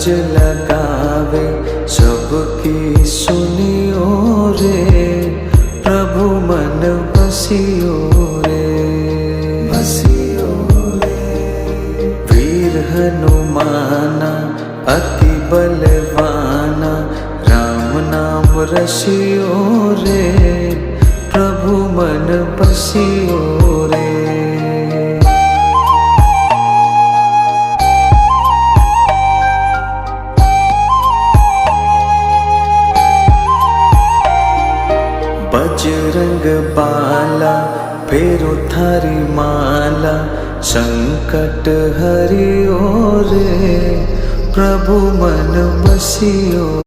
अरज लगावे सबकी सुनियो रे, प्रभु मन बसियो रे, बसियो रे। वीर हनुमाना अति बलवाना, राम नाम रसियो रे, प्रभु मन बसियो रे। बजरंग बाला फेरो थारी माला, संकट हरियो रे, प्रभु मन बसियो।